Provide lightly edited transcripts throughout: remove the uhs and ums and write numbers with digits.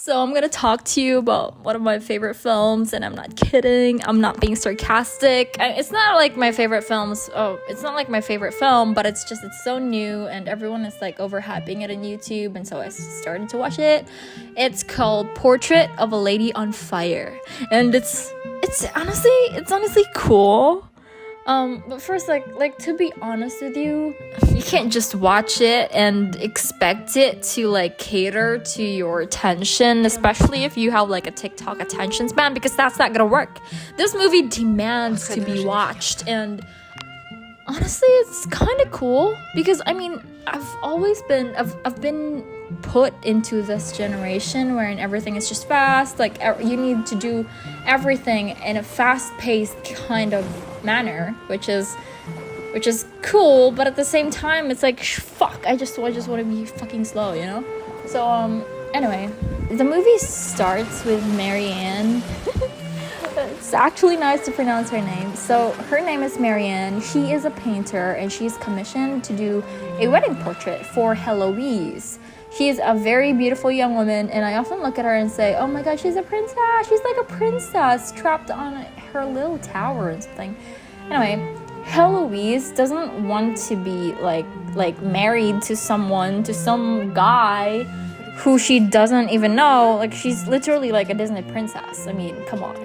So I'm gonna talk to you about one of my favorite films, and I'm not kidding. I'm not being sarcastic. It's not like my favorite films. Oh, it's not like my favorite film, but it's so new, and everyone is like overhyping it on YouTube, and so I started to watch it. It's called Portrait of a Lady on Fire, and it's honestly cool. But first, like to be honest with you, you can't just watch it and expect it to like cater to your attention, especially if you have like a TikTok attention span, because that's not gonna work. This movie demands to be watched, and honestly, it's kind of cool because I mean, I've been put into this generation wherein everything is just fast. Like you need to do everything in a fast-paced kind of manner, which is cool, but at the same time it's like fuck, I just want to be fucking slow, you know? So anyway, the movie starts with Marianne. It's actually nice to pronounce her name. So her name is Marianne. She is a painter, and she's commissioned to do a wedding portrait for Heloise. She is a very beautiful young woman, and I often look at her and say, oh my god, she's a princess. She's like a princess trapped on her little tower and something. Anyway, Heloise doesn't want to be like married to some guy who she doesn't even know. Like, she's literally like a Disney princess. I mean, come on.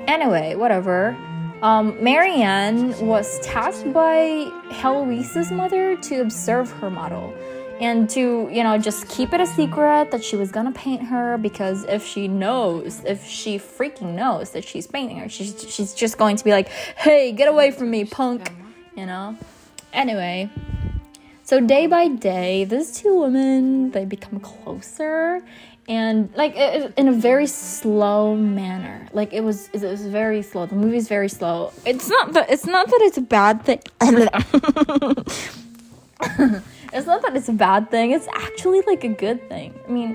Anyway, whatever. Marianne was tasked by Heloise's mother to observe her model and to, just keep it a secret that she was gonna paint her, because if she freaking knows that she's painting her, she's just going to be like, hey, get away from me, punk, Anyway, so day by day, these two women, they become closer, and like in a very slow manner. Like it was very slow. The movie's very slow. It's not that it's a bad thing. It's not that it's a bad thing. It's actually like a good thing. I mean,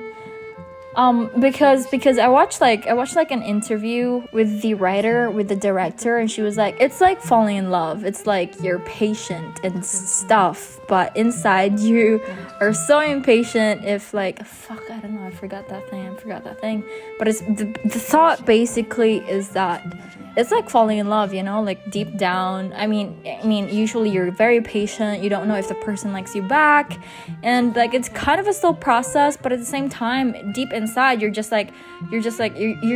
because I watched an interview with the writer, with the director, and she was like, it's like falling in love. It's like you're patient and stuff, but inside you are so impatient. If like, fuck, I don't know, I forgot that thing. But it's the thought basically is that it's like falling in love, like deep down. I mean, usually you're very patient. You don't know if the person likes you back, and like it's kind of a slow process. But at the same time, deep inside, you're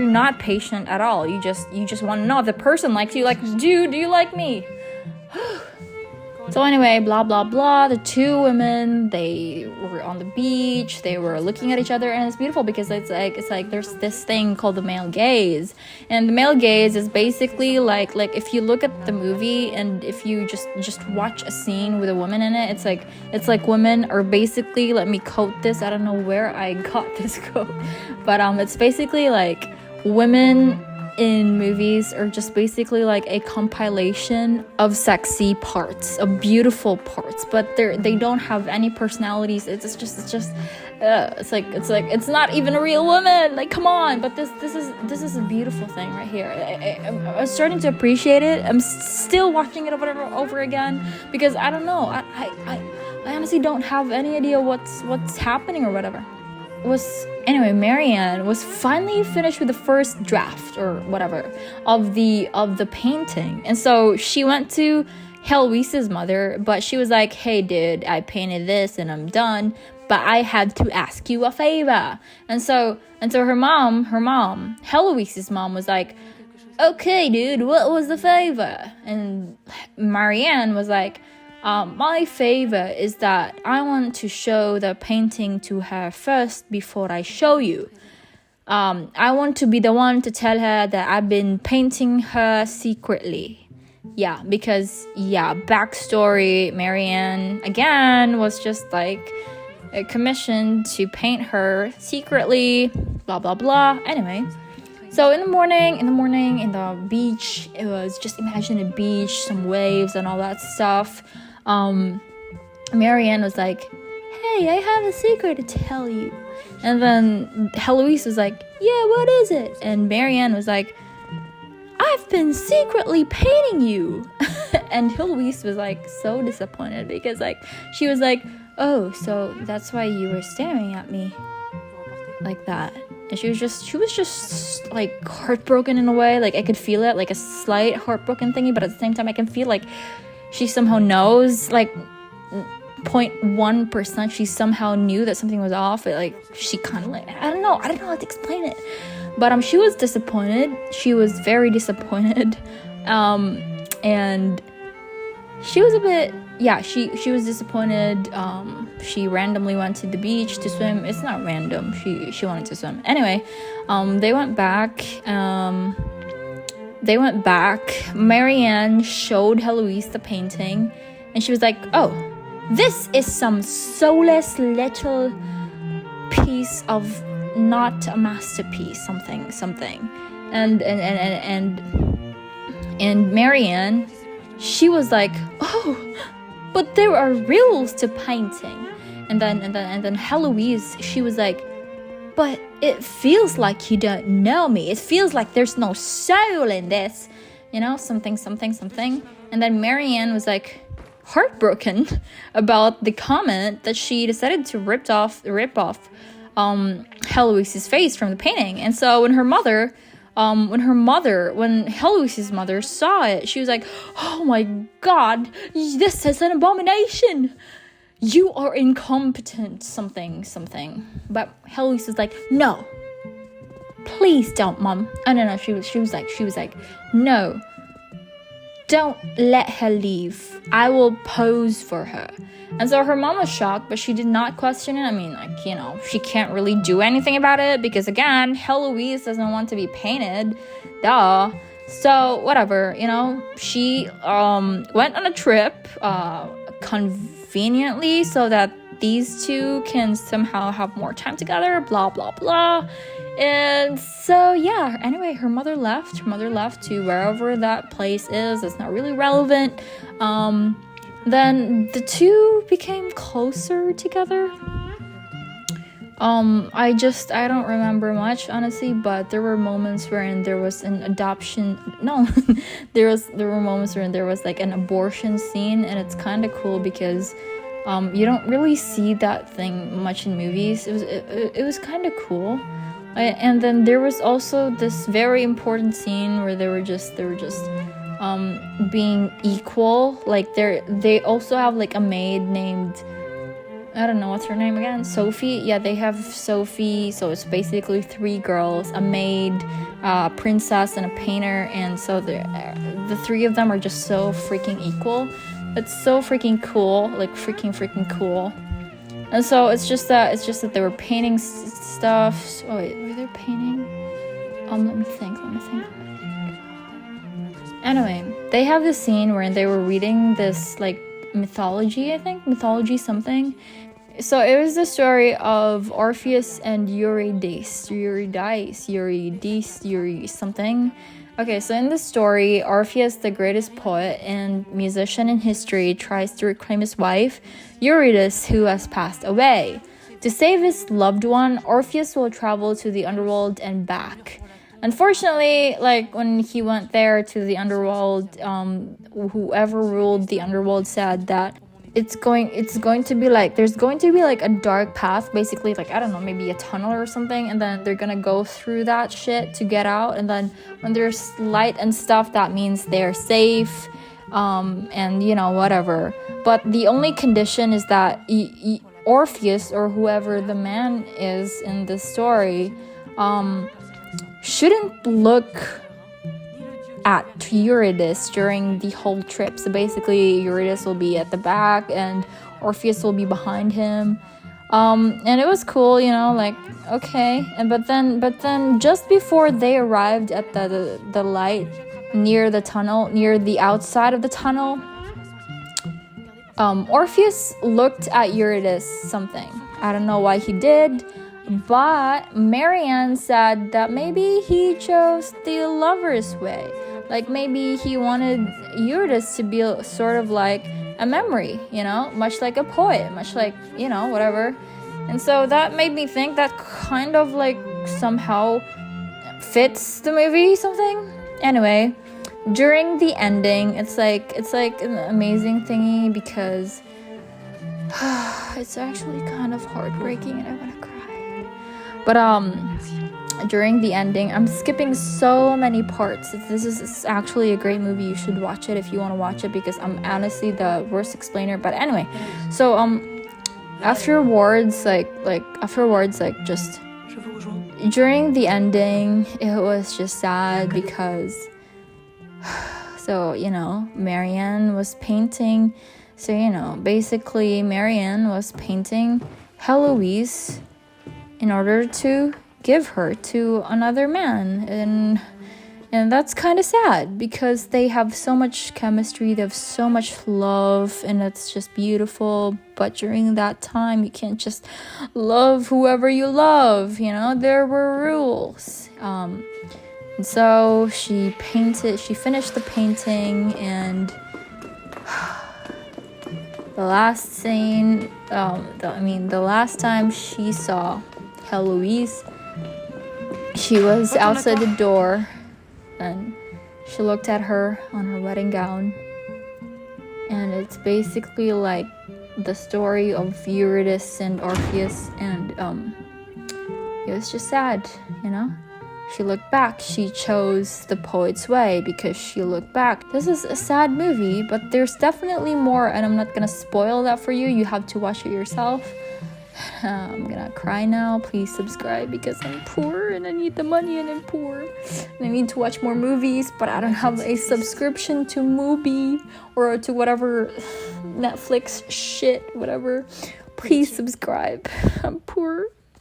not patient at all. You just want to know if the person likes you. Like, do you like me? So anyway, blah blah blah. The two women, they were on the beach. They were looking at each other, and it's beautiful because it's like there's this thing called the male gaze, and the male gaze is basically like if you look at the movie and if you just watch a scene with a woman in it, it's like women are basically, let me quote this. I don't know where I got this quote, but it's basically like women in movies are just basically like a compilation of sexy parts, of beautiful parts, but they don't have any personalities. It's not even a real woman. Like, come on. But this is a beautiful thing right here. I'm starting to appreciate it. I'm still watching it over again because I don't know. I honestly don't have any idea what's happening or whatever. Anyway, Marianne was finally finished with the first draft or whatever of the painting, and so she went to Heloise's mother, but she was like, hey dude, I painted this and I'm done, but I had to ask you a favor. And so her mom, Heloise's mom, was like, okay dude, what was the favor? And Marianne was like, my favor is that I want to show the painting to her first before I show you. I want to be the one to tell her that I've been painting her secretly. Yeah, because, backstory, Marianne, again, was just like commissioned to paint her secretly, blah, blah, blah. Anyway, so in the morning, in the beach, it was just, imagine a beach, some waves and all that stuff. Marianne was like, hey, I have a secret to tell you. And then Heloise was like, yeah, what is it? And Marianne was like, I've been secretly painting you. And Heloise was like so disappointed because like she was like, oh, so that's why you were staring at me like that. and she was just like heartbroken in a way. Like I could feel it, like a slight heartbroken thingy, but at the same time I can feel like she somehow knows, like 0.1% she somehow knew that something was off. Like she kind of like, I don't know how to explain it, but she was disappointed. She was very disappointed, and she was a bit, she was disappointed. She randomly went to the beach to swim. It's not random, she wanted to swim anyway. They went back. Marianne showed Heloise the painting, and she was like, oh, this is some soulless little piece of, not a masterpiece, something. And Marianne, she was like, oh, but there are rules to painting. And then Heloise, she was like, but it feels like you don't know me. It feels like there's no soul in this, something. And then Marianne was like heartbroken about the comment that she decided to rip off Heloise's face from the painting. And so when Heloise's mother saw it, she was like, oh my god, this is an abomination. You are incompetent, something. But Heloise was like, no, please don't, Mom. Oh no, she was like, no, don't let her leave. I will pose for her. And so her mom was shocked, but she did not question it. I mean, she can't really do anything about it because, again, Heloise doesn't want to be painted. Duh. So, whatever, she went on a trip conveniently so that these two can somehow have more time together, blah, blah, blah. And so, yeah, anyway, her mother left to wherever that place is. It's not really relevant. Then the two became closer together. I don't remember much, honestly, but there were moments wherein there was an adoption. No, there were moments wherein there was like an abortion scene, and it's kind of cool because you don't really see that thing much in movies. It was kind of cool. And then there was also this very important scene where they were just being equal. Like they also have like a maid named, I don't know what's her name again, Sophie. Yeah, they have Sophie, so it's basically 3 girls, a maid, a princess, and a painter. And so the 3 of them are just so freaking equal. It's so freaking cool, like freaking cool. And so it's just that they were painting stuff. Oh wait, were they painting? Let me think. Anyway, they have this scene where they were reading this like mythology something. So it was the story of Orpheus and Eurydice something. Okay, so in this story, Orpheus, the greatest poet and musician in history, tries to reclaim his wife, Eurydice, who has passed away. To save his loved one, Orpheus will travel to the underworld and back. Unfortunately, like when he went there to the underworld, whoever ruled the underworld said that it's going to be like, there's going to be like a dark path, basically, like, I don't know, maybe a tunnel or something, and then they're gonna go through that shit to get out. And then when there's light and stuff, that means they're safe, and whatever. But the only condition is that Orpheus, or whoever the man is in this story, shouldn't look at Eurydice during the whole trip. So basically Eurydice will be at the back and Orpheus will be behind him. And it was cool, like, okay. But then just before they arrived at the light near the tunnel, near the outside of the tunnel, Orpheus looked at Eurydice something. I don't know why he did, but Marianne said that maybe he chose the lover's way. Like maybe he wanted Eurydice to be sort of like a memory, much like a poet, much like, whatever. And so that made me think that kind of like somehow fits the movie something. Anyway, during the ending, it's like an amazing thingy because it's actually kind of heartbreaking and I want to cry. But during the ending, I'm skipping so many parts. This is actually a great movie. You should watch it if you want to watch it, because I'm honestly the worst explainer. But anyway, so afterwards, just during the ending, it was just sad because so Marianne was painting. So basically Marianne was painting Heloise in order to give her to another man, and that's kind of sad because they have so much chemistry, they have so much love, and it's just beautiful. But during that time, you can't just love whoever you love, there were rules. And so she finished the painting, and the last scene, the last time she saw Heloise, she was outside the door, and she looked at her on her wedding gown, and it's basically like the story of Eurydice and Orpheus, and it was just sad. She looked back. She chose the poet's way because she looked back. This is a sad movie, but there's definitely more, and I'm not gonna spoil that for you. You have to watch it yourself. I'm gonna cry now. Please subscribe because I'm poor and I need the money, and I'm poor and I need to watch more movies, but I don't have a subscription to Mubi or to whatever Netflix shit, whatever. Please subscribe. I'm poor.